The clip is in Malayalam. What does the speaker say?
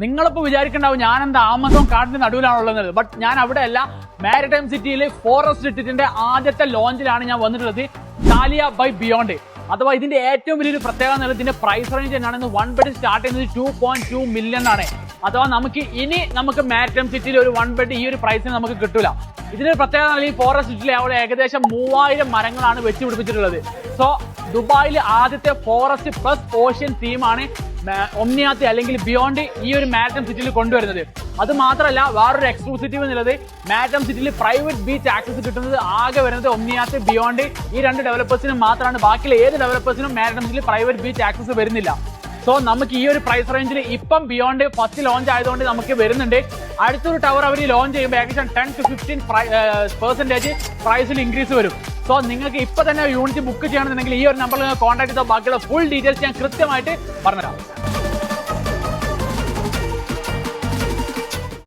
നിങ്ങളിപ്പോൾ വിചാരിക്കണ്ടാവും ഞാൻ എന്താ ആമസോൺ കാർഡിന്റെ നടുവിലാണുള്ളത്. ബട്ട് ഞാൻ അവിടെ അല്ല, മാരിടൈം സിറ്റിയിൽ ഫോറസ്റ്റ് ഡിസ്ട്രിക്റ്റിന്റെ ആദ്യത്തെ ലോഞ്ചിലാണ് ഞാൻ വന്നിട്ടുള്ളത്, താലിയ ബൈ ബിയോണ്ട്. അഥവാ ഇതിന്റെ ഏറ്റവും വലിയൊരു പ്രത്യേകത എന്നുള്ളത് ഇതിന്റെ പ്രൈസ് റേഞ്ച് എന്നാണ്. 1 ബെഡ് സ്റ്റാർട്ട് ചെയ്യുന്നത് 2.2 മില്യൺ ആണ്. അഥവാ നമുക്ക് മാരിടൈം സിറ്റിയിൽ ഒരു 1 ബെഡ് ഈ ഒരു പ്രൈസിന് നമുക്ക് കിട്ടൂല. ഇതിനൊരു പ്രത്യേകത ഈ ഫോറസ്റ്റ് സിറ്റിയിൽ അവിടെ ഏകദേശം 3000 മരങ്ങളാണ് വെച്ച് പിടിപ്പിച്ചിട്ടുള്ളത്. സോ ദുബായിൽ ആദ്യത്തെ ഫോറസ്റ്റ് പ്ലസ് ഓഷ്യൻ തീമാണ് ഒമ്നിയാത്തി അല്ലെങ്കിൽ ബിയോണ്ട് ഈ ഒരു മാരിടൈം സിറ്റിയിൽ കൊണ്ടുവരുന്നത്. അത് മാത്രമല്ല, വേറൊരു എക്സ്ക്ലൂസിറ്റീവ് എന്നുള്ളത് മാരിടൈം സിറ്റിയിൽ പ്രൈവറ്റ് ബീച്ച് ആക്സസ് കിട്ടുന്നത് ആകെ വരുന്നത് ഒമ്നിയാത്തി ബിയോണ്ട് ഈ 2 ഡെവലപ്പേഴ്സിനും മാത്രമാണ്. ബാക്കിയുള്ള ഏത് ഡെവലപ്പേഴ്സിനും മാരിടൈം സിറ്റിയിൽ പ്രൈവറ്റ് ബീച്ച് ആക്സസ് വരുന്നില്ല. സോ നമുക്ക് ഈ ഒരു പ്രൈസ് റേഞ്ചിൽ ഇപ്പം ബിയോണ്ട് ഫസ്റ്റ് ലോഞ്ച് ആയതുകൊണ്ട് നമുക്ക് വരുന്നുണ്ട്. അടുത്തൊരു ടവർ അവർ ലോഞ്ച് ചെയ്യുമ്പോൾ ഏകദേശം 10 to 15% പ്രൈസിൽ ഇൻക്രീസ് വരും. സോ നിങ്ങൾക്ക് ഇപ്പൊ തന്നെ യൂണിറ്റ് ബുക്ക് ചെയ്യണമെന്നുണ്ടെങ്കിൽ ഈ ഒരു നമ്പറിൽ കോൺടാക്ട് ചെയ്താൽ ബാക്കിയുള്ള ഫുൾ ഡീറ്റെയിൽസ് ഞാൻ കൃത്യമായിട്ട് പറഞ്ഞുതരാം.